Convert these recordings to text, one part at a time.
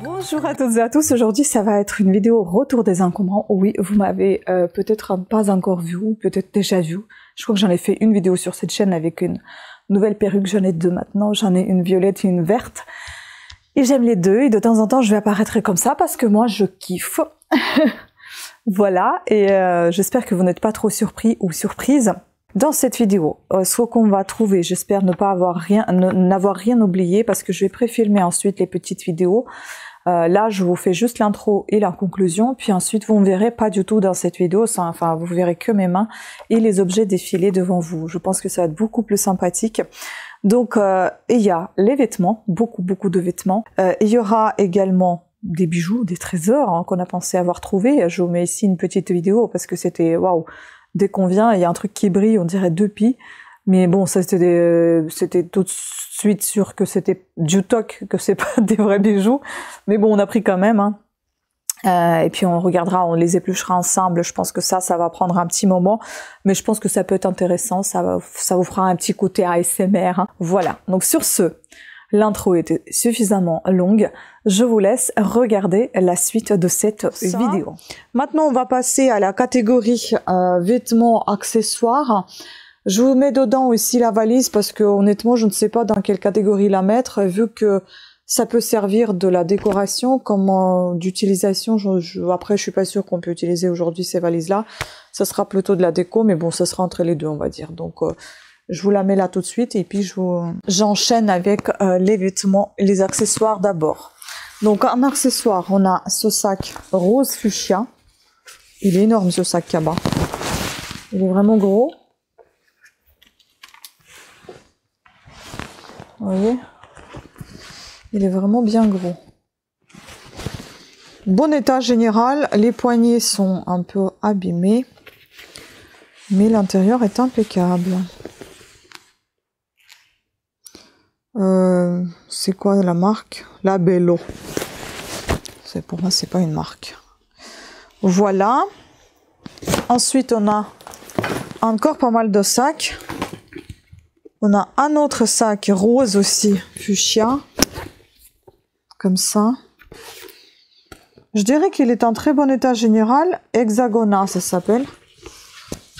Bonjour à toutes et à tous, aujourd'hui ça va être une vidéo retour des encombrants. Oui, vous m'avez peut-être pas encore vu, ou peut-être déjà vu. Je crois que j'en ai fait une vidéo sur cette chaîne avec une nouvelle perruque, j'en ai deux maintenant, j'en ai une violette et une verte. Et j'aime les deux, et de temps en temps je vais apparaître comme ça parce que moi je kiffe. Voilà, et j'espère que vous n'êtes pas trop surpris ou surprise. Dans cette vidéo, ce qu'on va trouver, j'espère n'avoir rien oublié parce que je vais pré-filmer ensuite les petites vidéos. Là, je vous fais juste l'intro et la conclusion, puis ensuite vous ne verrez pas du tout dans cette vidéo, enfin vous verrez que mes mains et les objets défilés devant vous. Je pense que ça va être beaucoup plus sympathique. Donc, il y a les vêtements, beaucoup de vêtements. Il y aura également des bijoux, des trésors qu'on a pensé avoir trouvés. Je vous mets ici une petite vidéo parce que c'était waouh. Dès qu'on vient, il y a un truc qui brille, on dirait deux pies. Mais bon, ça c'était tout de suite sûr que c'était du toc, que c'est pas des vrais bijoux. Mais bon, on a pris quand même. Hein. Et puis on regardera, on les épluchera ensemble. Je pense que ça va prendre un petit moment. Mais je pense que ça peut être intéressant. Ça vous fera un petit côté ASMR. Hein. Voilà. Donc sur ce, l'intro était suffisamment longue. Je vous laisse regarder la suite de cette vidéo. Maintenant, on va passer à la catégorie vêtements, accessoires. Je vous mets dedans aussi la valise parce que honnêtement, je ne sais pas dans quelle catégorie la mettre vu que ça peut servir de la décoration comme d'utilisation. Après, je suis pas sûre qu'on peut utiliser aujourd'hui ces valises-là. Ça sera plutôt de la déco, mais bon, ça sera entre les deux, on va dire. Donc, je vous la mets là tout de suite et puis j'enchaîne avec les vêtements et les accessoires d'abord. Donc en accessoire, on a ce sac rose fuchsia. Il est énorme ce sac Kaba. Il est vraiment gros. Vous voyez? Il est vraiment bien gros. Bon état général, les poignets sont un peu abîmés, mais l'intérieur est impeccable. C'est quoi la marque? La Bello. Pour moi, c'est pas une marque. Voilà. Ensuite, on a encore pas mal de sacs. On a un autre sac rose aussi, fuchsia. Comme ça. Je dirais qu'il est en très bon état général. Hexagona, ça s'appelle.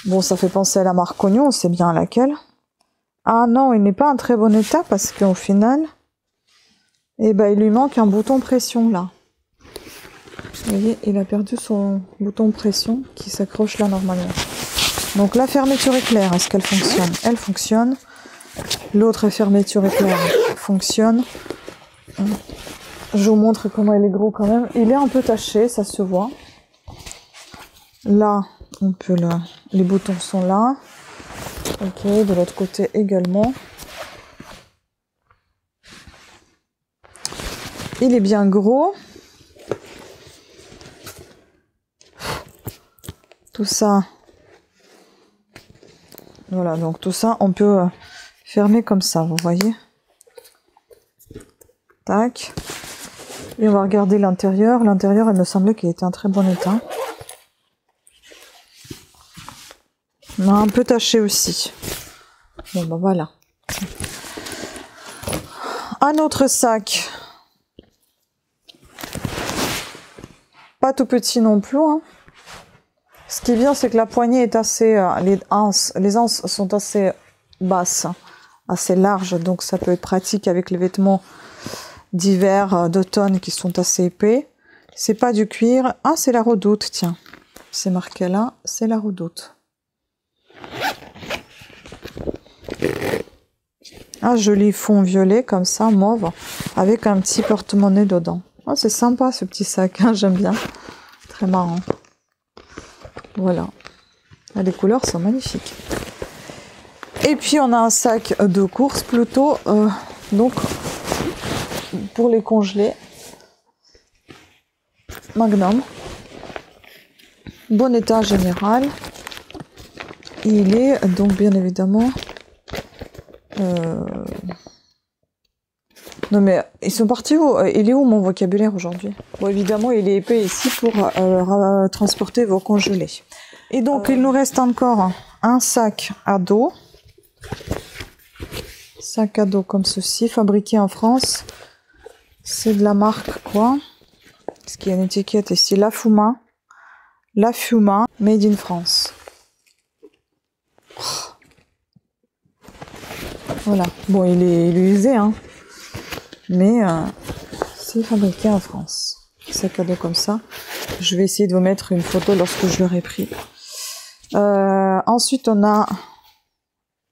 Bon, ça fait penser à la marque Cognon, on sait bien laquelle. Ah non, il n'est pas en très bon état parce qu'au final, eh ben, il lui manque un bouton pression là. Vous voyez, il a perdu son bouton pression qui s'accroche là normalement. Donc la fermeture éclair, est-ce qu'elle fonctionne? Elle fonctionne. L'autre fermeture éclair fonctionne. Je vous montre comment il est gros quand même. Il est un peu taché, ça se voit. Là, on peut les boutons sont là. Ok, de l'autre côté également. Il est bien gros. Tout ça. Voilà, donc tout ça, on peut fermer comme ça, vous voyez. Tac. Et on va regarder l'intérieur. L'intérieur, il me semblait qu'il était en très bon état. Non, un peu taché aussi. Bon, ben voilà. Un autre sac. Pas tout petit non plus. Hein. Ce qui est bien, c'est que la poignée est assez... les anses sont assez basses, assez larges. Donc ça peut être pratique avec les vêtements d'hiver, d'automne qui sont assez épais. C'est pas du cuir. Ah, c'est la redoute, tiens. C'est marqué là, c'est la redoute. Un joli fond violet comme ça, mauve, avec un petit porte-monnaie dedans. Oh, c'est sympa ce petit sac, hein, j'aime bien. Très marrant. Voilà. Les couleurs sont magnifiques. Et puis on a un sac de course plutôt, donc pour les congeler. Magnum. Bon état général. Il est donc bien évidemment... Non mais ils sont partis où? Il est où mon vocabulaire aujourd'hui? Bon, évidemment, il est épais ici pour transporter vos congelés. Et donc, il nous reste encore un sac à dos. Sac à dos comme ceci, fabriqué en France. C'est de la marque quoi? Parce qu'il y a une étiquette ici, La Fuma, made in France. Voilà, bon il est usé, hein, mais c'est fabriqué en France. Sac à dos comme ça. Je vais essayer de vous mettre une photo lorsque je l'aurai pris. Ensuite on a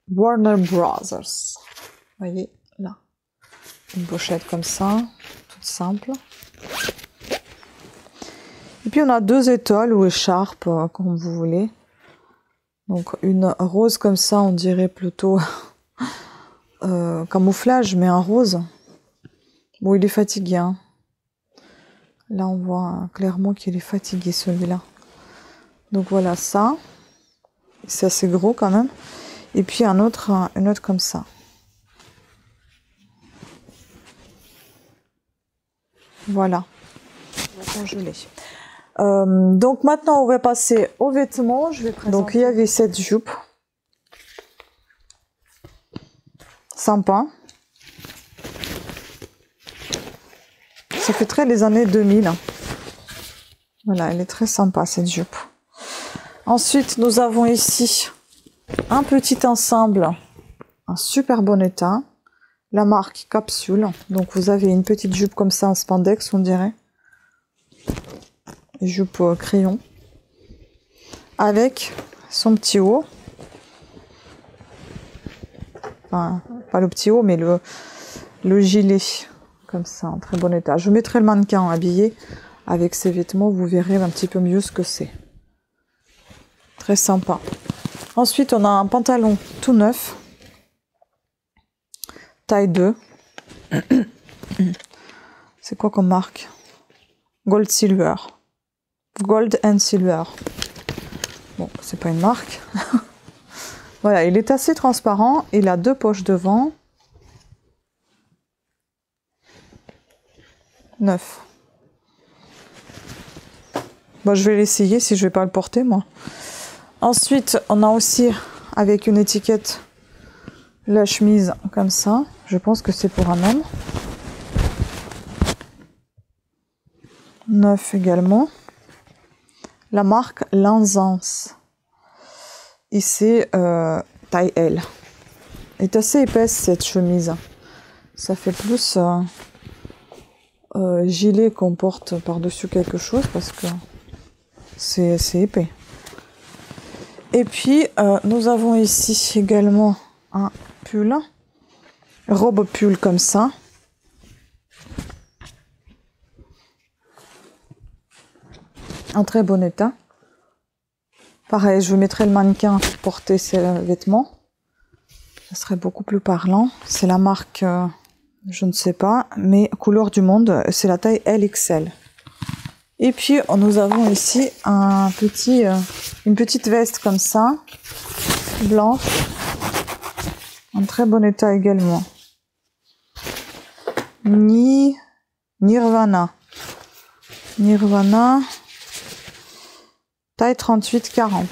Warner Brothers. Vous voyez là, une pochette comme ça, toute simple. Et puis on a 2 étoiles ou écharpes, comme vous voulez. Donc une rose comme ça, on dirait plutôt camouflage, mais un rose. Bon, il est fatigué, hein. Là, on voit clairement qu'il est fatigué, celui-là. Donc voilà ça. C'est assez gros quand même. Et puis un autre comme ça. Voilà. On va congeler. Donc maintenant, on va passer aux vêtements. Je vais présenter. Donc il y avait cette jupe. Sympa. Ça fait très les années 2000. Voilà, elle est très sympa cette jupe. Ensuite, nous avons ici un petit ensemble, un super bon état. La marque Capsule. Donc vous avez une petite jupe comme ça en spandex, on dirait. Jupe crayon. Avec son petit haut. Enfin, pas le petit haut, mais le gilet. Comme ça, en très bon état. Je mettrai le mannequin habillé avec ses vêtements. Vous verrez un petit peu mieux ce que c'est. Très sympa. Ensuite, on a un pantalon tout neuf. Taille 2. C'est quoi comme marque? Gold Silver. Gold and Silver. Bon, c'est pas une marque. Voilà, il est assez transparent. Il a 2 poches devant. 9. Bon, je vais l'essayer si je vais pas le porter, moi. Ensuite, on a aussi, avec une étiquette, la chemise comme ça. Je pense que c'est pour un homme. 9 également. La marque Lanzance. Ici, taille L. Elle est assez épaisse, cette chemise. Ça fait plus gilet qu'on porte par-dessus quelque chose parce que c'est épais. Et puis, nous avons ici également un pull. Robe pull comme ça. En très bon état. Pareil, je vous mettrai le mannequin pour porter ces vêtements. Ça serait beaucoup plus parlant. C'est la marque, je ne sais pas, mais couleur du monde, c'est la taille LXL. Et puis, nous avons ici une petite veste comme ça, blanche, en très bon état également. Nirvana. Taille 38-40.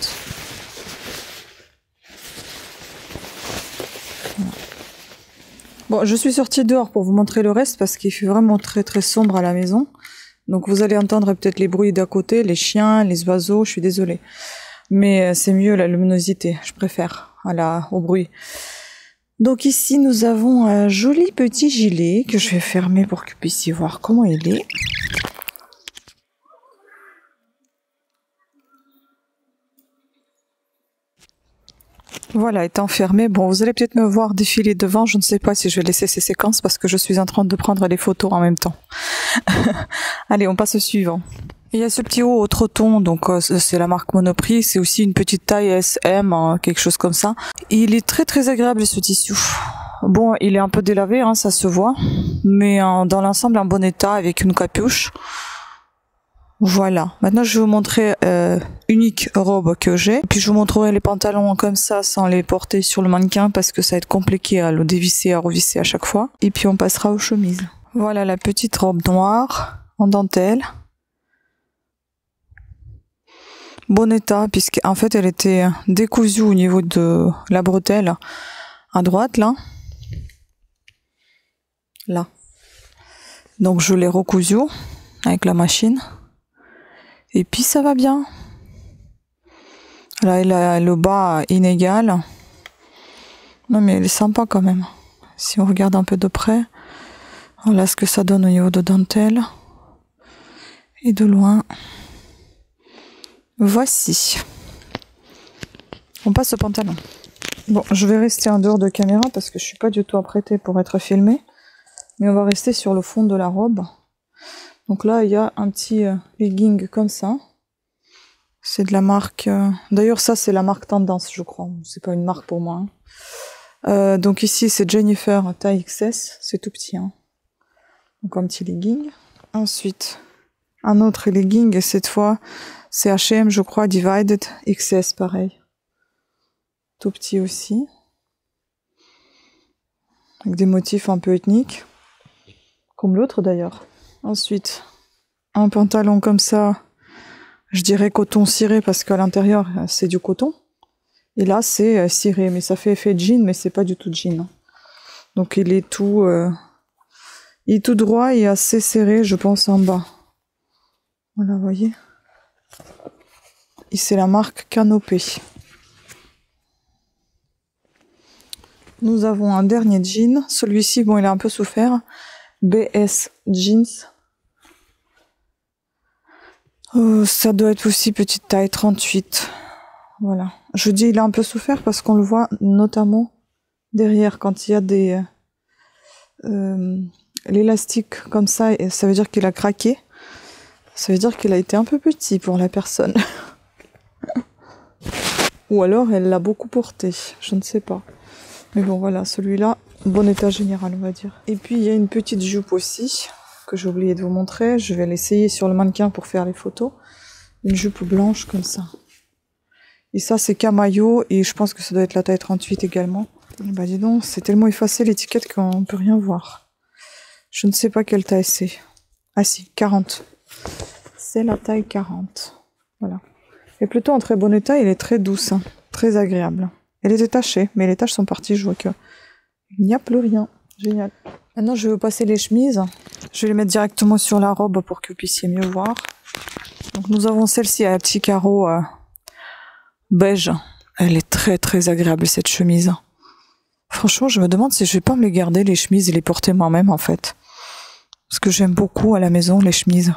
Bon, je suis sortie dehors pour vous montrer le reste parce qu'il fait vraiment très très sombre à la maison. Donc vous allez entendre peut-être les bruits d'à côté, les chiens, les oiseaux, je suis désolée. Mais c'est mieux la luminosité, je préfère au bruit. Donc ici nous avons un joli petit gilet que je vais fermer pour que vous puissiez voir comment il est. Voilà, étant fermé. Bon, vous allez peut-être me voir défiler devant. Je ne sais pas si je vais laisser ces séquences parce que je suis en train de prendre les photos en même temps. Allez, on passe au suivant. Il y a ce petit haut au Troton, donc c'est la marque Monoprix. C'est aussi une petite taille SM, quelque chose comme ça. Il est très très agréable ce tissu. Bon, il est un peu délavé, hein, ça se voit. Mais dans l'ensemble, en bon état avec une capuche. Voilà, maintenant je vais vous montrer unique robe que j'ai. Puis je vous montrerai les pantalons comme ça sans les porter sur le mannequin parce que ça va être compliqué à le dévisser, à revisser à chaque fois. Et puis on passera aux chemises. Voilà la petite robe noire en dentelle. Bon état puisqu'en fait elle était décousue au niveau de la bretelle à droite là. Là. Donc je l'ai recousue. avec la machine. Et puis ça va bien. Là, il a le bas inégal. Non, mais il est sympa quand même. Si on regarde un peu de près, voilà ce que ça donne au niveau de dentelle. Et de loin. Voici. On passe au pantalon. Bon, je vais rester en dehors de caméra parce que je suis pas du tout apprêtée pour être filmée. Mais on va rester sur le fond de la robe. Donc là, il y a un petit legging comme ça. C'est de la marque... D'ailleurs, ça, c'est la marque Tendance, je crois. C'est pas une marque pour moi. Hein. Donc ici, c'est Jennifer taille XS. C'est tout petit. Hein. Donc un petit legging. Ensuite, un autre legging. Et cette fois, c'est H&M, je crois, Divided XS, pareil. Tout petit aussi. Avec des motifs un peu ethniques. Comme l'autre, d'ailleurs. Ensuite, un pantalon comme ça. Je dirais coton ciré parce qu'à l'intérieur, c'est du coton. Et là, c'est ciré, mais ça fait effet jean, mais c'est pas du tout jean. Donc il est tout droit et assez serré, je pense, en bas. Voilà, vous voyez. Et c'est la marque Canopée. Nous avons un dernier jean. Celui-ci, bon, il a un peu souffert. BS Jeans. Ça doit être aussi petite taille 38. Voilà. Je dis il a un peu souffert parce qu'on le voit notamment derrière quand il y a des l'élastique comme ça, et ça veut dire qu'il a craqué. Ça veut dire qu'il a été un peu petit pour la personne. Ou alors elle l'a beaucoup porté, je ne sais pas. Mais bon voilà, celui-là, bon état général on va dire. Et puis il y a une petite jupe aussi que j'ai oublié de vous montrer. Je vais l'essayer sur le mannequin pour faire les photos. Une jupe blanche comme ça. Et ça c'est camaillot et je pense que ça doit être la taille 38 également. Et bah dis donc, c'est tellement effacé l'étiquette qu'on peut rien voir. Je ne sais pas quelle taille c'est. Ah si, 40. C'est la taille 40. Voilà. Et plutôt en très bon état, elle est très douce, hein, très agréable. Elle est détachée, mais les taches sont parties, je vois que il n'y a plus rien. Génial. Maintenant je vais vous passer les chemises. Je vais les mettre directement sur la robe pour que vous puissiez mieux voir. Donc nous avons celle-ci à petit carreau beige. Elle est très très agréable cette chemise. Franchement je me demande si je vais pas me les garder les chemises et les porter moi-même en fait. Parce que j'aime beaucoup à la maison les chemises.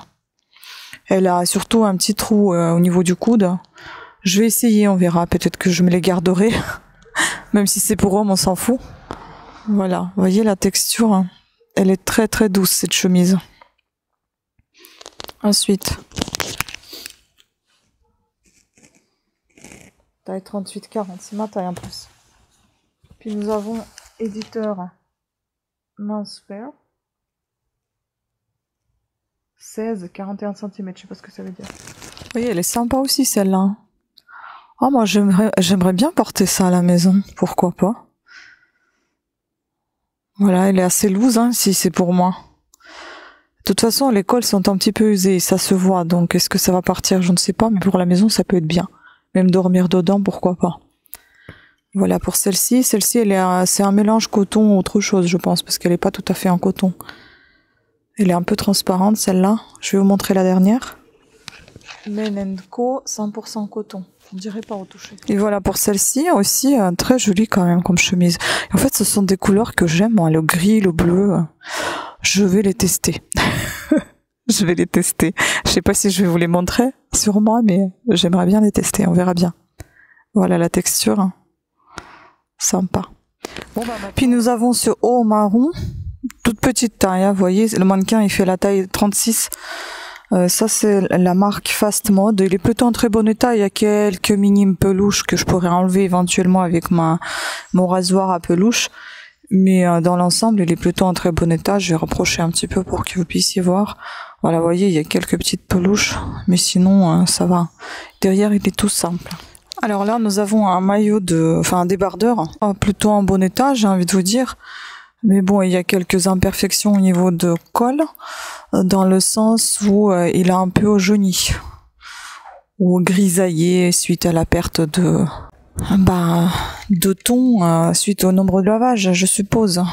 Elle a surtout un petit trou au niveau du coude. Je vais essayer, on verra. Peut-être que je me les garderai. Même si c'est pour homme, on s'en fout. Voilà, vous voyez la texture, hein. Elle est très très douce cette chemise. Ensuite, taille 38-40, c'est ma taille en plus. Puis nous avons éditeur Menswear. 16-41 cm, je sais pas ce que ça veut dire. Vous voyez, elle est sympa aussi celle-là. Oh, moi j'aimerais bien porter ça à la maison, pourquoi pas. Voilà, elle est assez loose, hein, si c'est pour moi. De toute façon, les cols sont un petit peu usés, ça se voit, donc est-ce que ça va partir, je ne sais pas, mais pour la maison, ça peut être bien. Même dormir dedans, pourquoi pas. Voilà pour celle-ci. Celle-ci, c'est un mélange coton ou autre chose, je pense, parce qu'elle n'est pas tout à fait en coton. Elle est un peu transparente, celle-là. Je vais vous montrer la dernière. Men & Co, 100% coton. On dirait pas retouché. Et voilà pour celle-ci aussi, très jolie quand même comme chemise. En fait, ce sont des couleurs que j'aime, moi, le gris, le bleu. Je vais les tester. Je vais les tester. Je sais pas si je vais vous les montrer sur moi, mais j'aimerais bien les tester. On verra bien. Voilà la texture. Sympa. Bon, bah, puis nous avons ce haut marron, toute petite taille. Hein, vous voyez, le mannequin il fait la taille 36. Ça c'est la marque Fast Mode. Il est plutôt en très bon état. Il y a quelques minimes peluches que je pourrais enlever éventuellement avec mon rasoir à peluche. Mais dans l'ensemble, il est plutôt en très bon état. Je vais rapprocher un petit peu pour que vous puissiez voir. Voilà, vous voyez, il y a quelques petites peluches. Mais sinon, ça va. Derrière, il est tout simple. Alors là, nous avons un maillot un débardeur. Plutôt en bon état, j'ai envie de vous dire. Mais bon, il y a quelques imperfections au niveau de col, dans le sens où il a un peu jauni ou grisaillé suite à la perte de ton suite au nombre de lavages, je suppose.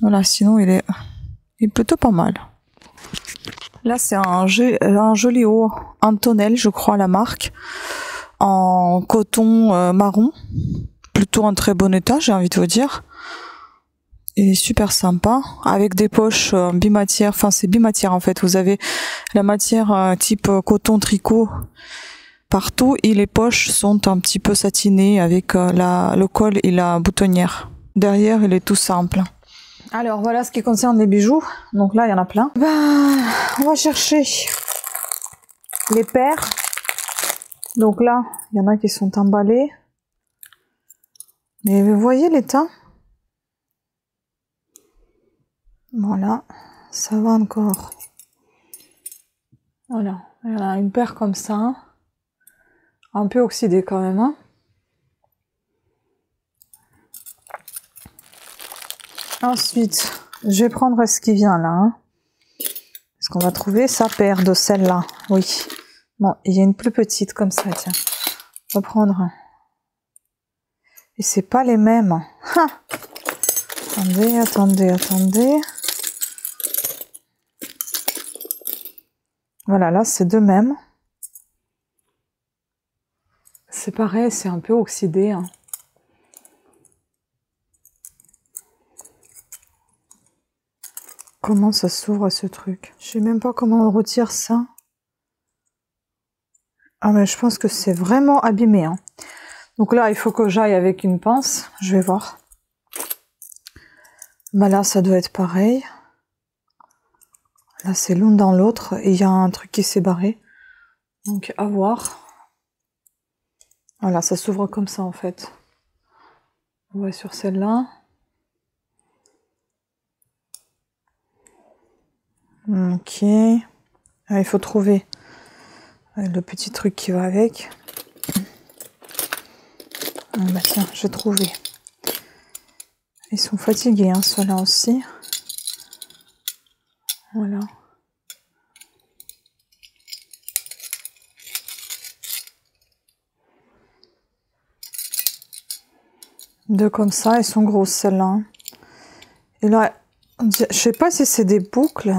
Voilà, sinon il est plutôt pas mal. Là, c'est un joli haut, un tonnelle, je crois, la marque, en coton marron. Plutôt en très bon état, j'ai envie de vous dire. Il est super sympa, avec des poches bimatières. Enfin, c'est bimatière en fait. Vous avez la matière type coton tricot partout et les poches sont un petit peu satinées avec le col et la boutonnière. Derrière, il est tout simple. Alors voilà ce qui concerne les bijoux. Donc là, il y en a plein. On va chercher les paires. Donc là, il y en a qui sont emballés. Mais vous voyez l'état? Voilà, ça va encore. Voilà, il y en a une paire comme ça. Un peu oxydée quand même. Hein. Ensuite, je vais prendre ce qui vient là. Hein. Est-ce qu'on va trouver sa paire de celle-là? Oui. Bon, il y a une plus petite comme ça, tiens. On va prendre. Et c'est pas les mêmes. Ha! Attendez, attendez, attendez. Voilà, là, c'est deux mêmes. C'est pareil, c'est un peu oxydé. Hein. Comment ça s'ouvre ce truc? Je sais même pas comment on retire ça. Ah mais je pense que c'est vraiment abîmé. Hein. Donc là, il faut que j'aille avec une pince. Je vais voir. Bah là, ça doit être pareil. Là, c'est l'une dans l'autre. Et il y a un truc qui s'est barré. Donc, à voir. Voilà, ça s'ouvre comme ça, en fait. On va sur celle-là. Ok. Ah, il faut trouver le petit truc qui va avec. Ah, bah tiens, j'ai trouvé. Ils sont fatigués, hein, ceux-là aussi. Voilà. Deux comme ça, elles sont grosses celles-là. Et là, je sais pas si c'est des boucles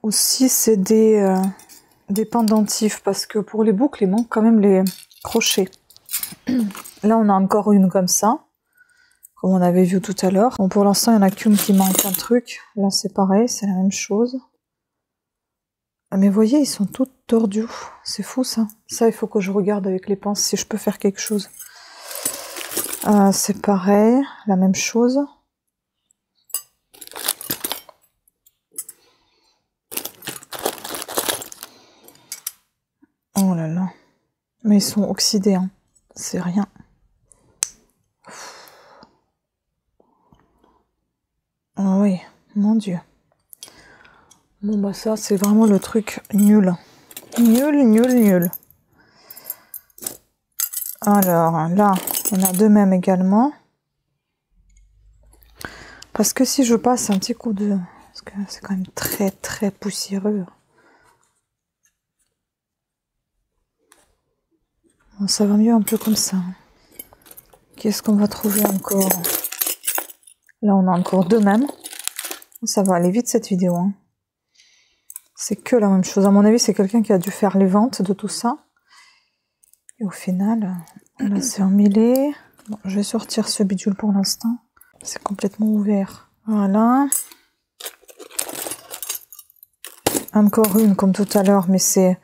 ou si c'est des pendentifs, parce que pour les boucles, il manque quand même les crochets. Là, on a encore une comme ça, comme on avait vu tout à l'heure. Bon, pour l'instant, il n'y en a qu'une qui manque un truc. Là, c'est pareil, c'est la même chose. Mais vous voyez, ils sont tous tordus. C'est fou, ça. Ça, il faut que je regarde avec les pinces si je peux faire quelque chose. C'est pareil, la même chose. Oh là là. Mais ils sont oxydés, hein. C'est rien. Oh oui, mon Dieu. Bon bah ça, c'est vraiment le truc nul. Nul, nul, nul. Alors là, on a deux mêmes également. Parce que si je passe un petit coup de... Parce que c'est quand même très très poussiéreux. Bon, ça va mieux un peu comme ça. Qu'est-ce qu'on va trouver encore? Là, on a encore deux mêmes. Ça va aller vite cette vidéo. Hein. C'est que la même chose. À mon avis, c'est quelqu'un qui a dû faire les ventes de tout ça. Et au final, là, c'est emmêlé. Bon, je vais sortir ce bidule pour l'instant. C'est complètement ouvert. Voilà. Encore une comme tout à l'heure, mais c'est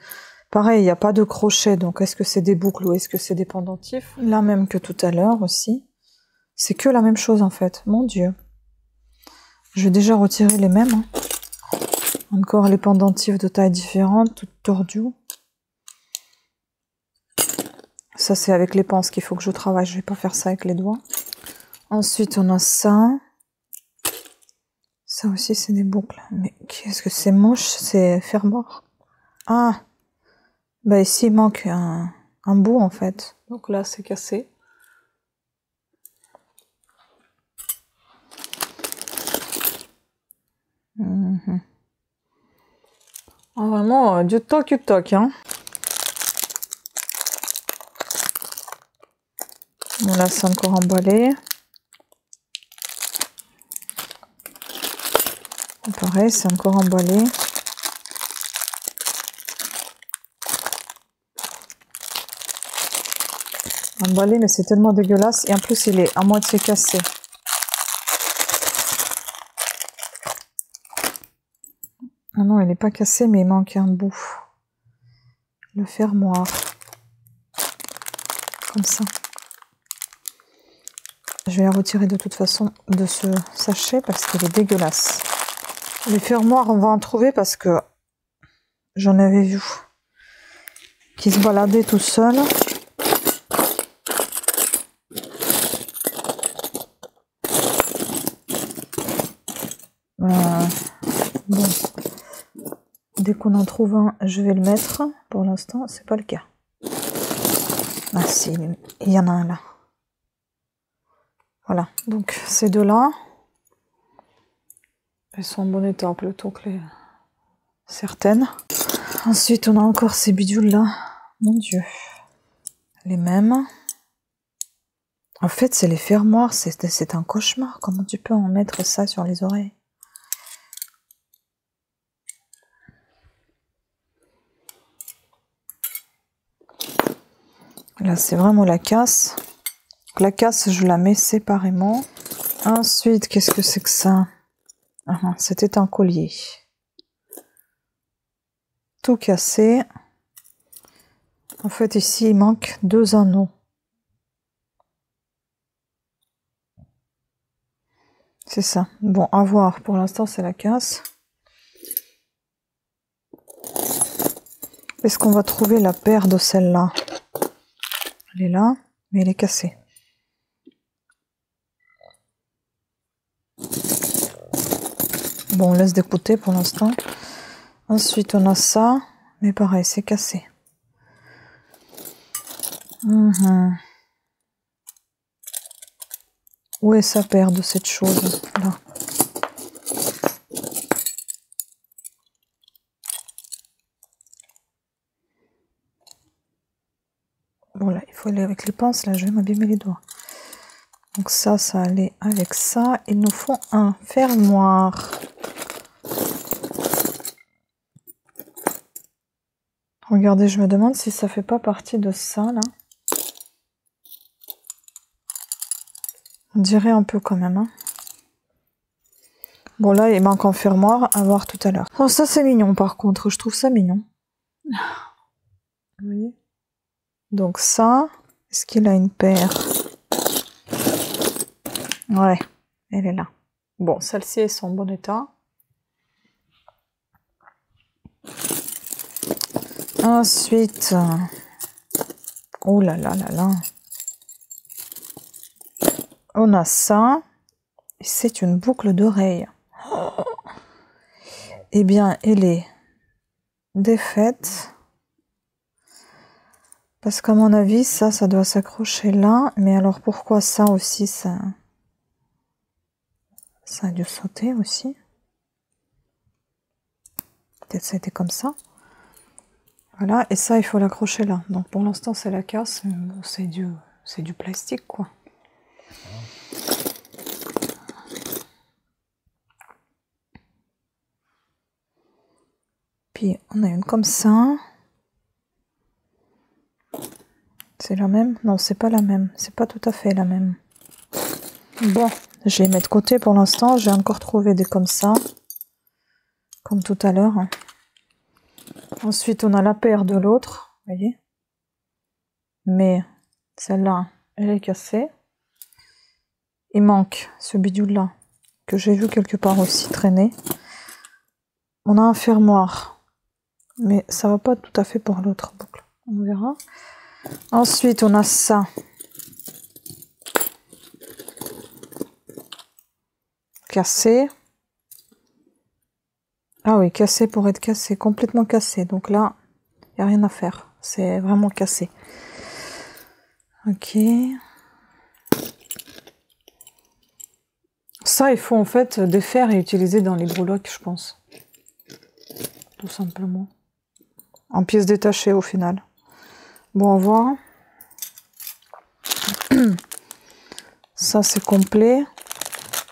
pareil, il n'y a pas de crochet. Donc, est-ce que c'est des boucles ou est-ce que c'est des pendentifs? La même que tout à l'heure aussi. C'est que la même chose en fait. Mon Dieu. Je vais déjà retirer les mêmes. Hein. Encore les pendentifs de tailles différentes, toutes tordues. Ça, c'est avec les pinces qu'il faut que je travaille. Je vais pas faire ça avec les doigts. Ensuite, on a ça. Ça aussi, c'est des boucles. Mais qu'est-ce que c'est moche, c'est fer-mort. Ah, bah ici, il manque un bout, en fait. Donc là, c'est cassé. Ah, vraiment, du toc, hein. Bon, là, c'est encore emballé. Pareil, c'est encore emballé. emballé, mais c'est tellement dégueulasse. Et en plus, il est à moitié cassé. Ah non, il n'est pas cassé, mais il manque un bout. Le fermoir. Comme ça. Je vais la retirer de toute façon de ce sachet parce qu'il est dégueulasse. Les fermoirs, on va en trouver parce que j'en avais vu qui se baladaient tout seul. Bon. Dès qu'on en trouve un, je vais le mettre. Pour l'instant, c'est pas le cas. Ah si, il y en a un là. Voilà, donc ces deux-là, elles sont en bon état plutôt que les certaines. Ensuite, on a encore ces bidules-là. Mon Dieu. Les mêmes. En fait, c'est les fermoirs, c'est un cauchemar. Comment tu peux en mettre ça sur les oreilles? Là, c'est vraiment la casse. La casse, je la mets séparément. Ensuite, qu'est-ce que c'est que ça? C'était un collier. Tout cassé. En fait, ici, il manque 2 anneaux. C'est ça. Bon, à voir. Pour l'instant, c'est la casse. Est-ce qu'on va trouver la paire de celle-là? Elle est là, mais elle est cassée. Bon, on laisse de côté pour l'instant. Ensuite, on a ça, mais pareil, c'est cassé. Où est sa paire de cette chose-là? Bon, là, il faut aller avec les pinces. Là, je vais m'abîmer les doigts. Donc ça allait avec ça. Il nous faut un fermoir. Regardez, je me demande si ça fait pas partie de ça, là. On dirait un peu quand même, hein. Bon, là, il manque un fermoir, à voir tout à l'heure. Oh, ça, c'est mignon, par contre. Je trouve ça mignon. Vous voyez? Donc ça, est-ce qu'il a une paire? Ouais, elle est là. Bon, celle-ci est en bon état. Ensuite, oh là là là là. On a ça. Et c'est une boucle d'oreille. Eh bien, elle est défaite. Parce qu'à mon avis, ça doit s'accrocher là. Mais alors, pourquoi ça aussi, ça a dû sauter aussi. Peut-être ça a été comme ça. Voilà, et ça, il faut l'accrocher là. Donc, pour l'instant, c'est la casse. C'est du plastique, quoi. Puis, on a une comme ça. C'est la même? Non, c'est pas la même. C'est pas tout à fait la même. Bon, je les mets de côté pour l'instant. J'ai encore trouvé des comme ça. Comme tout à l'heure. Ensuite, on a la paire de l'autre. Vous voyez? Mais celle-là, elle est cassée. Il manque ce bidule-là, que j'ai vu quelque part aussi traîner. On a un fermoir. Mais ça va pas tout à fait pour l'autre boucle. On verra. Ensuite, on a ça. Cassé. Ah oui, cassé pour être cassé. Complètement cassé. Donc là, il n'y a rien à faire. C'est vraiment cassé. Ok. Ça, il faut en fait défaire et utiliser dans les breloques, je pense. Tout simplement. En pièces détachées au final. Bon, on va voir. Ça, c'est complet.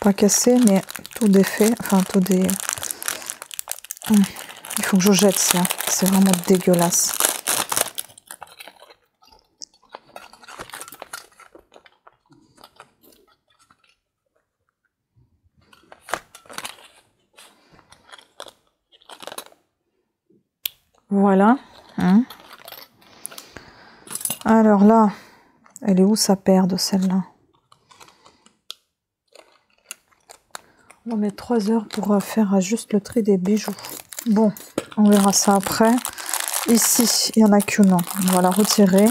Pas cassé, mais tout défait. Enfin, tout des... Il faut que je jette ça. C'est vraiment dégueulasse. Voilà. Hein. Alors là, elle est où sa paire de celle-là? On va mettre 3 heures pour faire juste le tri des bijoux. Bon, on verra ça après. Ici, il n'y en a qu'une. On va la retirer.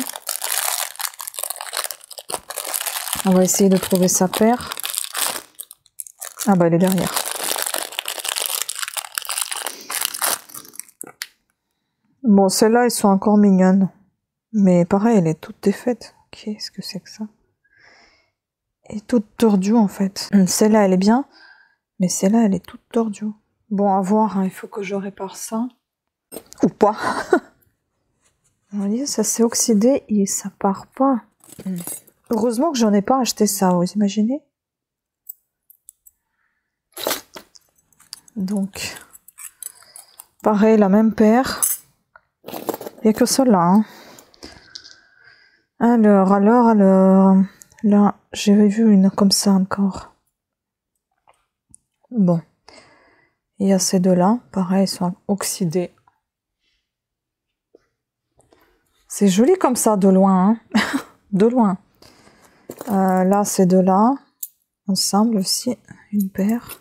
On va essayer de trouver sa paire. Ah bah elle est derrière. Bon, celles-là, elles sont encore mignonnes. Mais pareil, elle est toute défaite. Qu'est-ce que c'est que ça? Elle est toute tordue en fait. Celle-là, elle est bien. Mais celle-là, elle est toute tordue. Bon, à voir, hein, il faut que je répare ça. Ou pas. Vous voyez, ça s'est oxydé et ça part pas. Heureusement que j'en ai pas acheté ça, vous imaginez? Donc, pareil, la même paire. Il n'y a que celle-là. Hein. Alors. Là, j'ai vu une comme ça encore. Bon. Il y a ces deux-là. Pareil, ils sont oxydés. C'est joli comme ça, de loin. Hein. De loin. Là, ces deux-là. Ensemble aussi, une paire.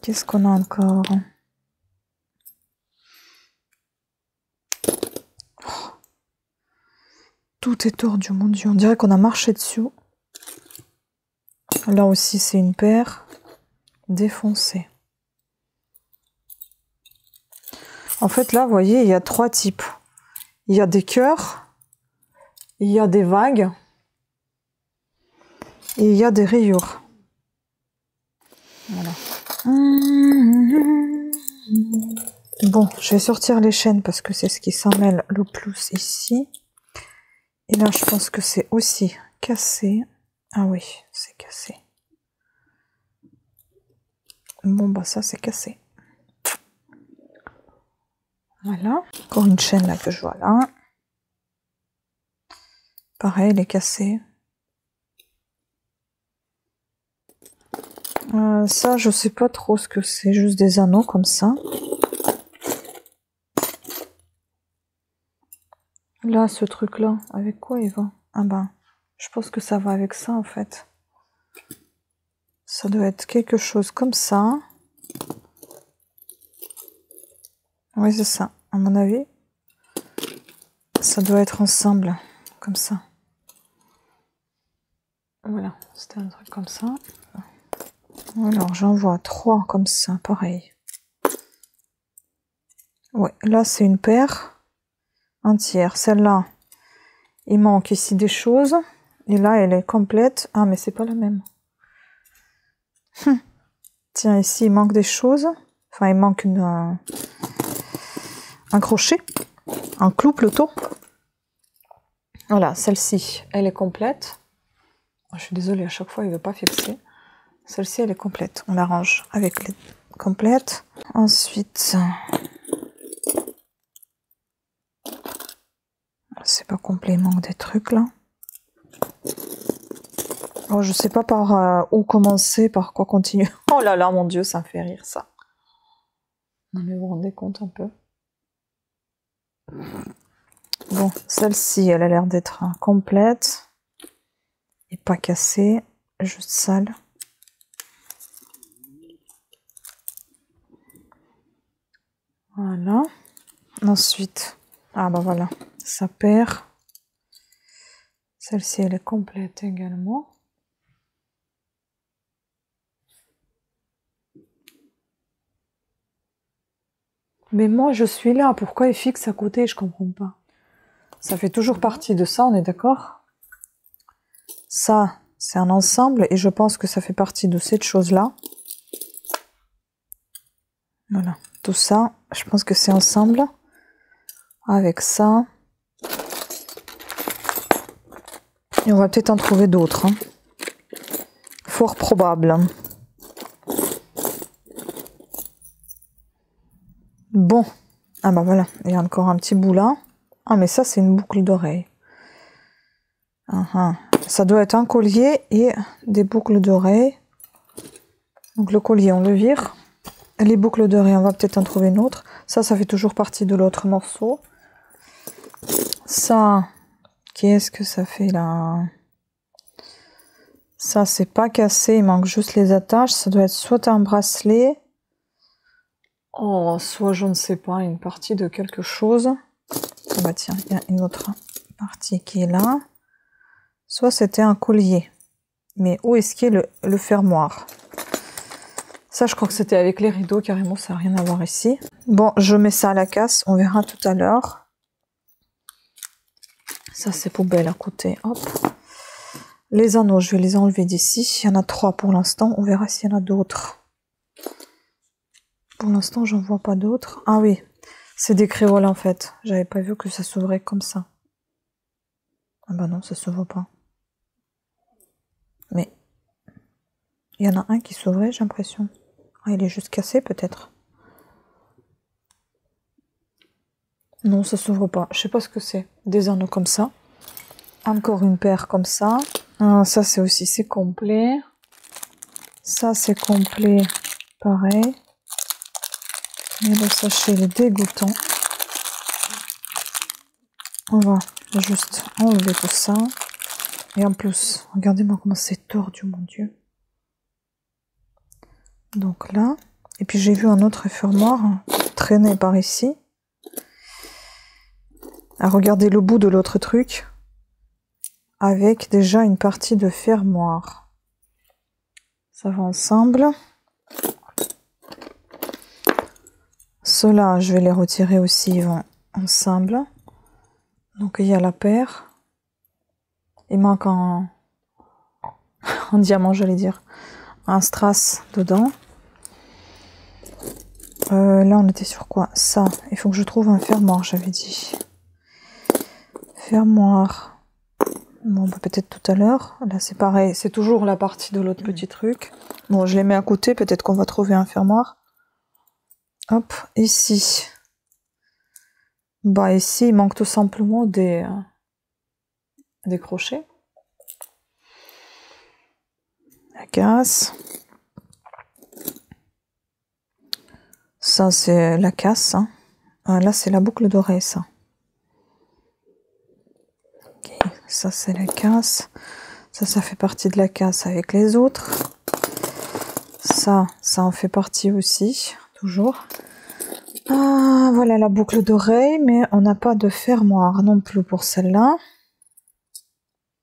Qu'est-ce qu'on a encore? Oh. Tout est tordu, mon Dieu. On dirait qu'on a marché dessus. Là aussi, c'est une paire défoncée. En fait, là, vous voyez, il y a 3 types. Il y a des cœurs, il y a des vagues et il y a des rayures. Voilà. Bon, je vais sortir les chaînes parce que c'est ce qui s'en mêle le plus ici. Et là, je pense que c'est aussi cassé. Ah oui, c'est cassé. Bon, bah ça, c'est cassé. Voilà. Encore une chaîne là que je vois là. Pareil, elle est cassée. Ça, je sais pas trop ce que c'est. Juste des anneaux comme ça. Là, ce truc-là, avec quoi il va? Ah ben, je pense que ça va avec ça, en fait. Ça doit être quelque chose comme ça. Oui, c'est ça, à mon avis. Ça doit être ensemble, comme ça. Voilà, c'était un truc comme ça. Alors, j'en vois 3 comme ça, pareil. Ouais, là, c'est une paire entière. Celle-là, il manque ici des choses. Et là, elle est complète. Ah, mais c'est pas la même. Tiens, ici, il manque des choses. Enfin, il manque un crochet. Un clou, plutôt. Voilà, celle-ci, elle est complète. Oh, je suis désolée, à chaque fois, il ne veut pas fixer. Celle-ci, elle est complète. On l'arrange avec les complètes. Ensuite, c'est pas complet, il manque des trucs là. Oh, je sais pas par où commencer, par quoi continuer. Oh là là, mon Dieu, ça me fait rire ça. Non mais vous vous rendez compte un peu. Bon, celle-ci, elle a l'air d'être complète. Et pas cassée, juste sale. Voilà. Ensuite, ah bah voilà, sa paire. Celle-ci, elle est complète également. Mais moi, je suis là. Pourquoi il fixe à côté? Je comprends pas. Ça fait toujours partie de ça, on est d'accord? Ça, c'est un ensemble et je pense que ça fait partie de cette chose-là. Voilà, tout ça, je pense que c'est ensemble. Avec ça. Et on va peut-être en trouver d'autres. Hein. Fort probable. Bon. Ah bah voilà, il y a encore un petit bout là. Ah mais ça c'est une boucle d'oreille. Ça doit être un collier et des boucles d'oreilles. Donc le collier, on le vire. Les boucles d'oreilles, on va peut-être en trouver une autre. Ça fait toujours partie de l'autre morceau. Ça, qu'est-ce que ça fait là? Ça, c'est pas cassé, il manque juste les attaches. Ça doit être soit un bracelet, oh, soit je ne sais pas, une partie de quelque chose. Ah bah tiens, il y a une autre partie qui est là. Soit c'était un collier. Mais où est-ce qu'il est le fermoir? Ça, je crois que c'était avec les rideaux, carrément, ça n'a rien à voir ici. Bon, je mets ça à la casse, on verra tout à l'heure. Ça, c'est poubelle à côté, hop. Les anneaux, je vais les enlever d'ici. Il y en a 3 pour l'instant, on verra s'il y en a d'autres. Pour l'instant, j'en vois pas d'autres. Ah oui, c'est des créoles en fait. J'avais pas vu que ça s'ouvrait comme ça. Ah bah non, ça s'ouvre pas. Mais il y en a un qui s'ouvrait, j'ai l'impression. Ah, il est juste cassé peut-être. Non, ça s'ouvre pas. Je sais pas ce que c'est. Des anneaux comme ça. Encore une paire comme ça. Ah, ça c'est aussi, c'est complet. Ça c'est complet. Pareil. Mais le sachet il est dégoûtant. On va juste enlever tout ça. Et en plus, regardez-moi comment c'est tordu, mon Dieu. Donc là. Et puis j'ai vu un autre fermoir traîner par ici. À regarder le bout de l'autre truc. Avec déjà une partie de fermoir. Ça va ensemble. Ceux-là, je vais les retirer aussi, ils vont ensemble. Donc il y a la paire. Il manque en diamant, j'allais dire. Un strass dedans. Là, on était sur quoi? Ça, il faut que je trouve un fermoir, j'avais dit. Fermoir. Bon, bah, peut-être tout à l'heure. Là, c'est pareil. C'est toujours la partie de l'autre petit truc. Bon, je les mets à côté. Peut-être qu'on va trouver un fermoir. Hop, ici. Bah, ici, il manque tout simplement des crochets. La casse. Ça, c'est la casse. Hein. Ah, là, c'est la boucle d'oreille, ça. Okay. Ça, c'est la casse. Ça fait partie de la casse avec les autres. Ça en fait partie aussi, toujours. Ah, voilà la boucle d'oreille, mais on n'a pas de fermoir non plus pour celle-là.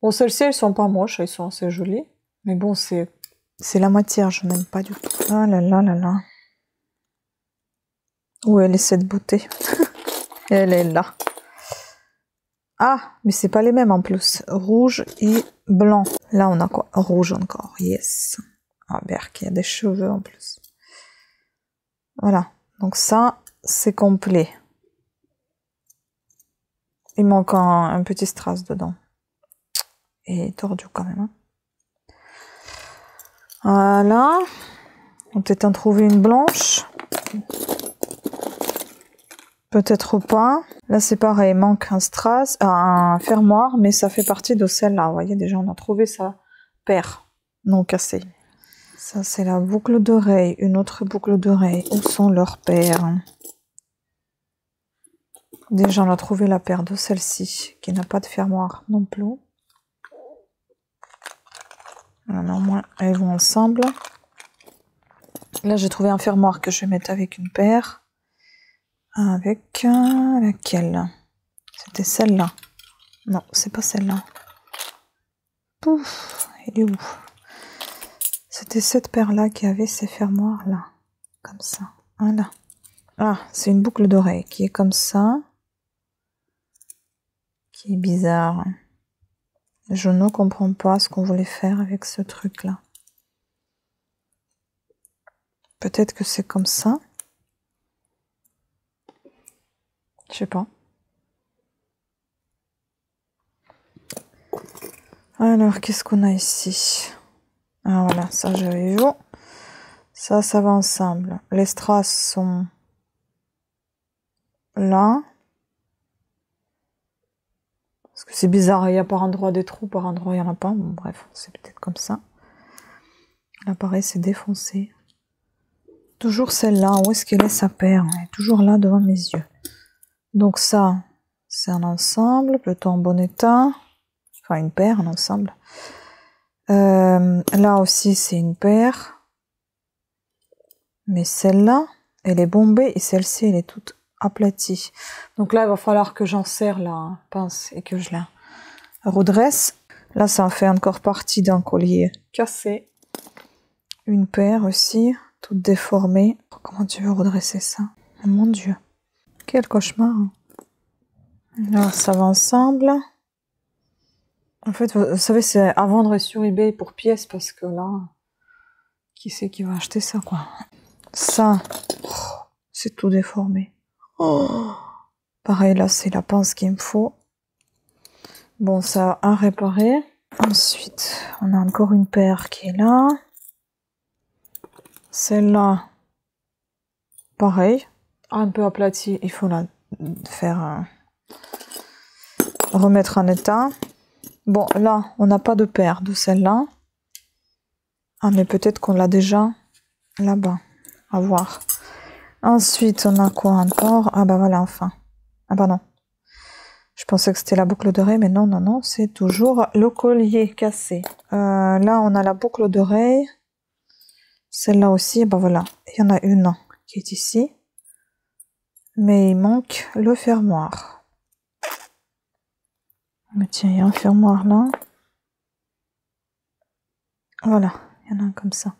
Bon, celles-ci, elles sont pas moches, elles sont assez jolies. Mais bon, c'est la matière, je n'aime pas du tout. Ah là là là là. Où elle est cette beauté? Elle est là. Ah, mais c'est pas les mêmes en plus. Rouge et blanc. Là, on a quoi? Rouge encore, yes. Ah, berk, il y a des cheveux en plus. Voilà. Donc ça, c'est complet. Il manque un petit strass dedans. Et tordu quand même. Hein. Voilà. On peut peut-être en trouver une blanche. Peut-être pas. Là, c'est pareil. Il manque un strass, un fermoir, mais ça fait partie de celle-là. Vous voyez, déjà, on a trouvé sa paire non cassée. Ça, c'est la boucle d'oreille. Une autre boucle d'oreille. Où sont leurs paires? Déjà, on a trouvé la paire de celle-ci, qui n'a pas de fermoir non plus. Voilà, au moins, elles vont ensemble. Là, j'ai trouvé un fermoir que je vais mettre avec une paire. Avec laquelle? C'était celle-là. Non, c'est pas celle-là. Pouf, elle est où? C'était cette paire-là qui avait ces fermoirs-là. Comme ça. Voilà. Ah, c'est une boucle d'oreille qui est comme ça. Qui est bizarre. Je ne comprends pas ce qu'on voulait faire avec ce truc-là. Peut-être que c'est comme ça. Je sais pas. Alors, qu'est-ce qu'on a ici? Ah voilà, ça j'avais vu. Ça va ensemble. Les strass sont là. Parce que c'est bizarre, il y a par endroit des trous, par endroit il n'y en a pas. Bon bref, c'est peut-être comme ça. Là pareil, c'est défoncé. Toujours celle-là. Où est-ce qu'elle est sa paire? Elle est toujours là devant mes yeux. Donc ça, c'est un ensemble, plutôt en bon état. Enfin, une paire, un ensemble. Là aussi, c'est une paire. Mais celle-là, elle est bombée et celle-ci, elle est toute aplatie. Donc là, il va falloir que j'en serre la pince et que je la redresse. Là, ça en fait encore partie d'un collier cassé. Une paire aussi, toute déformée. Comment tu veux redresser ça? Oh, mon Dieu. Quel cauchemar. Là, ça va ensemble. En fait, vous savez, c'est à vendre sur eBay pour pièces parce que là, qui c'est qui va acheter ça, quoi? Ça, oh, c'est tout déformé. Oh. Pareil, là, c'est la pince qu'il me faut. Bon, ça à réparer. Ensuite, on a encore une paire qui est là. Celle-là, pareil, un peu aplatie. Il faut la faire remettre en état. Bon, là, on n'a pas de paire de celle-là. Ah, mais peut-être qu'on l'a déjà là-bas. À voir. Ensuite, on a quoi encore? Ah bah voilà, enfin. Ah bah non. Je pensais que c'était la boucle d'oreille, mais non, non, non. C'est toujours le collier cassé. Là, on a la boucle d'oreille. Celle-là aussi, bah voilà. Il y en a une qui est ici. Mais il manque le fermoir. Mais tiens, il y a un fermoir là. Voilà, il y en a un comme ça.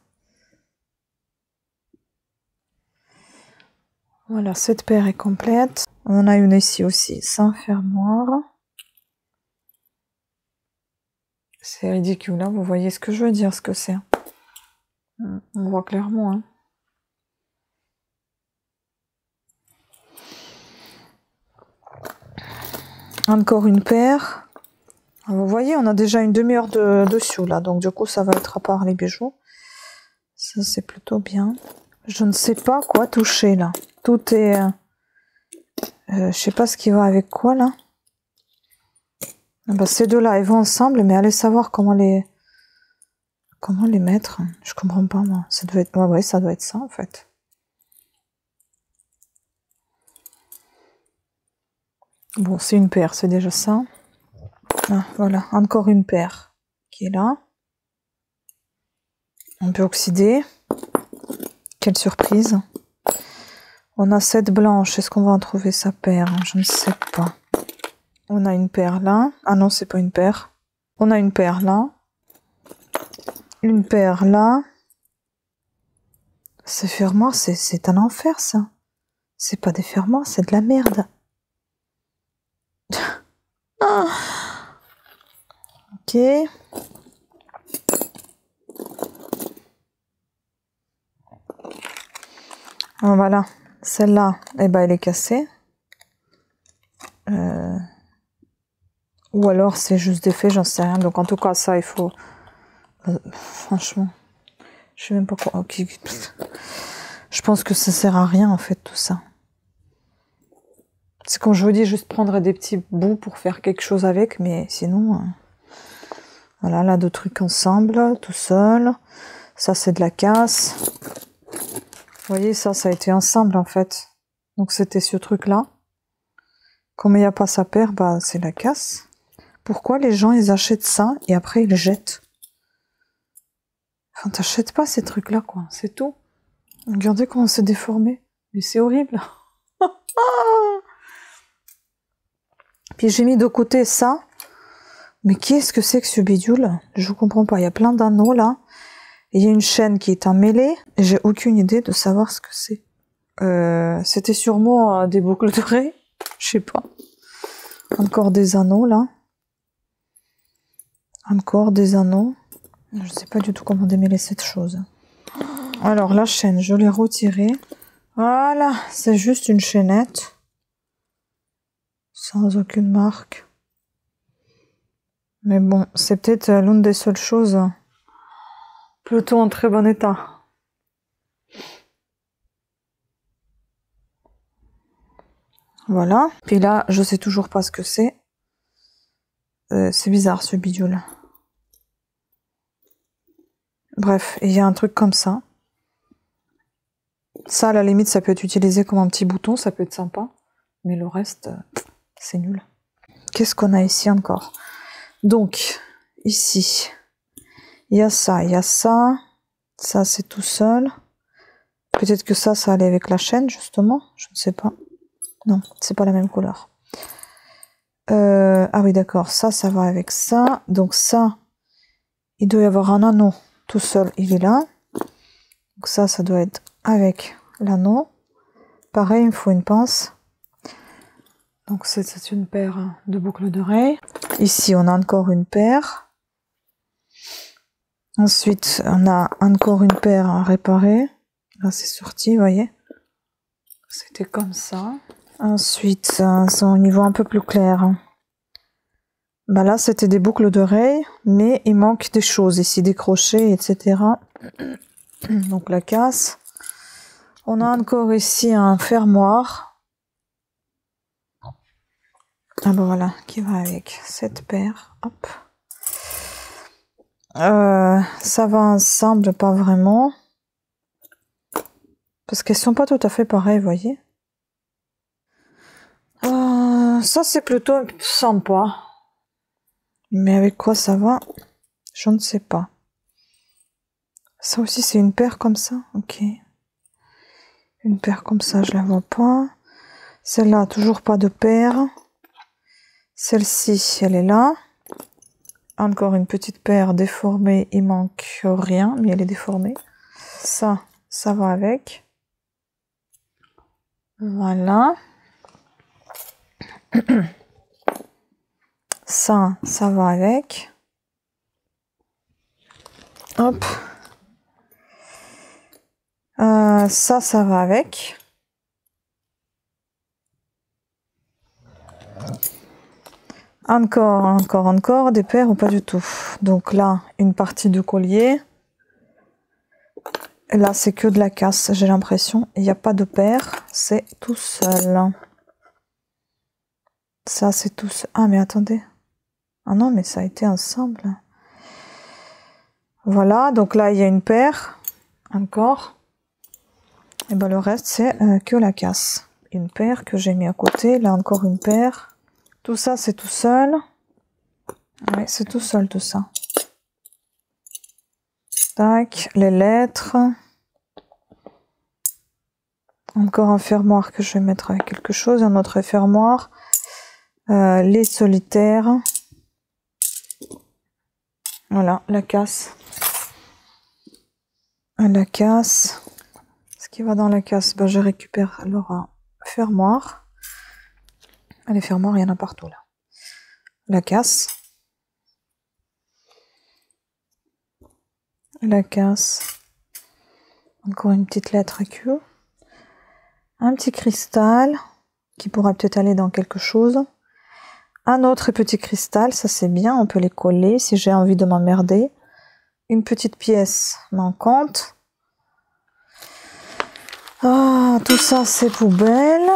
Voilà, cette paire est complète. On en a une ici aussi, sans fermoir. C'est ridicule, hein, vous voyez ce que je veux dire, ce que c'est. On voit clairement, hein. Encore une paire. Vous voyez, on a déjà une demi-heure dessus là, donc du coup ça va être à part les bijoux. Ça c'est plutôt bien. Je ne sais pas quoi toucher là. Tout est... je sais pas ce qui va avec quoi là. Ah bah, ces deux-là, elles vont ensemble, mais allez savoir comment les mettre. Je comprends pas moi. Ça doit être... ouais, ça doit être ça en fait. Bon, c'est une paire, c'est déjà ça. Ah, voilà, encore une paire qui est là. Un peu oxydée. Quelle surprise. On a cette blanche. Est-ce qu'on va en trouver sa paire? Je ne sais pas. On a une paire là. Ah non, c'est pas une paire. On a une paire là. Une paire là. Ces fermoirs, c'est un enfer ça. C'est pas des fermoirs, c'est de la merde. Ah. Ok. Voilà. Celle-là, eh ben, elle est cassée. Ou alors c'est juste des faits, j'en sais rien. Donc en tout cas, ça, il faut... franchement, je sais même pas quoi... Okay. Je pense que ça sert à rien, en fait, tout ça. C'est comme je vous dis, juste prendre des petits bouts pour faire quelque chose avec, mais sinon... voilà, là, deux trucs ensemble, tout seul. Ça, c'est de la casse. Vous voyez, ça a été ensemble, en fait. Donc c'était ce truc-là. Comme il n'y a pas sa paire, bah c'est la casse. Pourquoi les gens, ils achètent ça et après ils le jettent? Enfin, t'achètes pas ces trucs-là, quoi. C'est tout. Regardez comment c'est déformé. Mais c'est horrible. Puis j'ai mis de côté ça. Mais qu'est-ce que c'est que ce bidule? Je comprends pas. Il y a plein d'anneaux là. Et il y a une chaîne qui est emmêlée. Et j'ai aucune idée de savoir ce que c'est. C'était sûrement des boucles d'oreilles. Je sais pas. Encore des anneaux là. Encore des anneaux. Je sais pas du tout comment démêler cette chose. Alors la chaîne, je l'ai retirée. Voilà, c'est juste une chaînette. Sans aucune marque. Mais bon, c'est peut-être l'une des seules choses plutôt en très bon état. Voilà. Puis là, je sais toujours pas ce que c'est. C'est bizarre ce bidule. Bref, il y a un truc comme ça. Ça, à la limite, ça peut être utilisé comme un petit bouton, ça peut être sympa. Mais le reste, c'est nul. Qu'est-ce qu'on a ici encore? Donc, ici, il y a ça, il y a ça. Ça, c'est tout seul. Peut-être que ça allait avec la chaîne, justement. Je ne sais pas. Non, c'est pas la même couleur. Ah oui, d'accord. Ça va avec ça. Donc ça, il doit y avoir un anneau tout seul. Il est là. Donc ça doit être avec l'anneau. Pareil, il me faut une pince. Donc c'est une paire de boucles d'oreilles. Ici, on a encore une paire. Ensuite, on a encore une paire à réparer. Là, c'est sorti, vous voyez. C'était comme ça. Ensuite, c'est au niveau un peu plus clair. Bah là, c'était des boucles d'oreilles, mais il manque des choses ici, des crochets, etc. Donc la casse. On a encore ici un fermoir. Ah ben voilà, qui va avec cette paire. Hop. Ça va ensemble, pas vraiment. Parce qu'elles sont pas tout à fait pareilles, vous voyez. Ça, c'est plutôt sympa. Mais avec quoi ça va? Je ne sais pas. Ça aussi, c'est une paire comme ça? Ok. Une paire comme ça, je la vois pas. Celle-là, toujours pas de paire. Celle-ci, elle est là. Encore une petite paire déformée. Il manque rien, mais elle est déformée. Ça va avec. Voilà. Ça va avec. Hop. Ça va avec. Encore des paires ou pas du tout. Donc là, une partie de collier. Et là, c'est que de la casse, j'ai l'impression. Il n'y a pas de paire, c'est tout seul. Ça, c'est tout seul. Ah, mais attendez. Ah non, mais ça a été ensemble. Voilà, donc là, il y a une paire. Encore. Et ben le reste, c'est que la casse. Une paire que j'ai mis à côté. Là, encore une paire. Tout ça, c'est tout seul. Oui, c'est tout seul, tout ça. Tac, les lettres. Encore un fermoir que je vais mettre avec quelque chose. Un autre fermoir. Les solitaires. Voilà, la casse. La casse. Ce qui va dans la casse, ben, je récupère leur fermoir. Les fermoirs, il y en a partout là. La casse. La casse. Encore une petite lettre Q. Un petit cristal qui pourra peut-être aller dans quelque chose. Un autre petit cristal, ça c'est bien, on peut les coller si j'ai envie de m'emmerder. Une petite pièce manquante. Ah, tout ça c'est poubelle.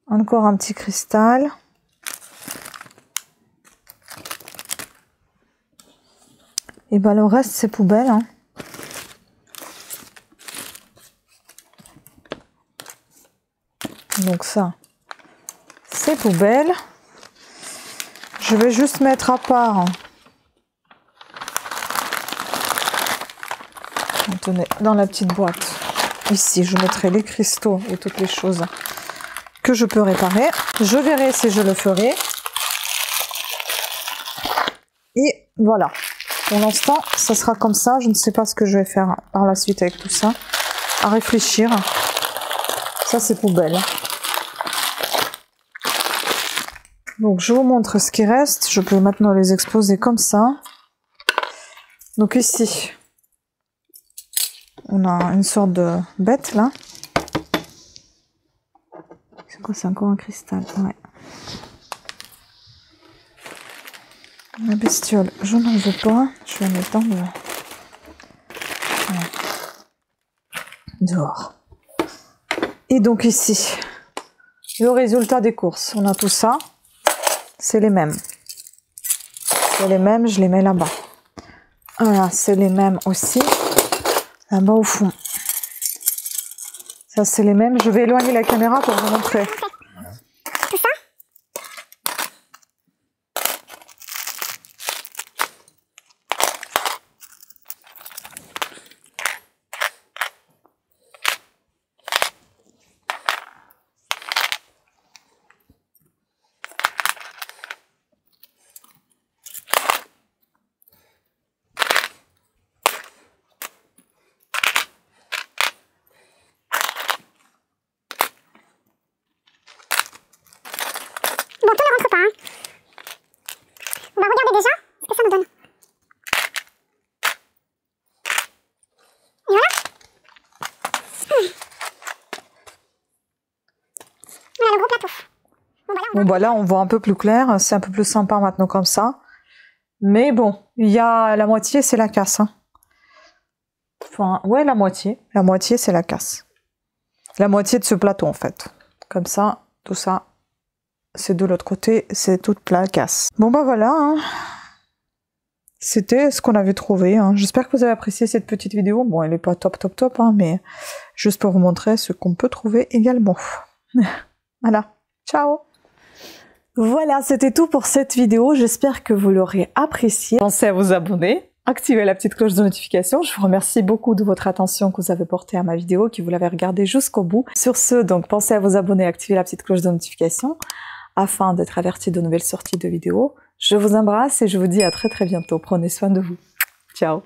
Encore un petit cristal. Et ben le reste c'est poubelle. Hein. Donc ça, c'est poubelle. Je vais juste mettre à part. Tenez, dans la petite boîte. Ici, je mettrai les cristaux et toutes les choses que je peux réparer. Je verrai si je le ferai. Et voilà. Pour l'instant, ça sera comme ça. Je ne sais pas ce que je vais faire par la suite avec tout ça. À réfléchir. Ça, c'est poubelle. Donc, je vous montre ce qui reste. Je peux maintenant les exposer comme ça. Donc, ici, on a une sorte de bête, là. C'est quoi? C'est encore un cristal, ouais. La bestiole, je n'en veux pas. Je la mets dans le... Ouais. Dehors. Et donc ici, le résultat des courses. On a tout ça. C'est les mêmes. C'est les mêmes, je les mets là-bas. Voilà, c'est les mêmes aussi. Là-bas au fond. Ça, c'est les mêmes. Je vais éloigner la caméra pour vous montrer. Tout ça. Bon, tout ne rentre pas, hein. On va regarder déjà ce que ça nous donne. Et voilà. Voilà le gros plateau. Bon, bah là, on voit un peu plus clair. C'est un peu plus sympa maintenant comme ça. Mais bon, il y a la moitié, c'est la casse. Hein. Enfin, ouais, la moitié. La moitié, c'est la casse. La moitié de ce plateau, en fait. Comme ça, tout ça, c'est de l'autre côté, c'est toute la casse. Bon, bah voilà. Hein. C'était ce qu'on avait trouvé. Hein. J'espère que vous avez apprécié cette petite vidéo. Bon, elle n'est pas top, hein, mais juste pour vous montrer ce qu'on peut trouver également. Voilà. Ciao! Voilà, c'était tout pour cette vidéo. J'espère que vous l'aurez appréciée. Pensez à vous abonner, activez la petite cloche de notification. Je vous remercie beaucoup de votre attention que vous avez portée à ma vidéo, que vous l'avez regardée jusqu'au bout. Sur ce, donc, pensez à vous abonner, activer la petite cloche de notification afin d'être averti de nouvelles sorties de vidéos. Je vous embrasse et je vous dis à très bientôt. Prenez soin de vous. Ciao!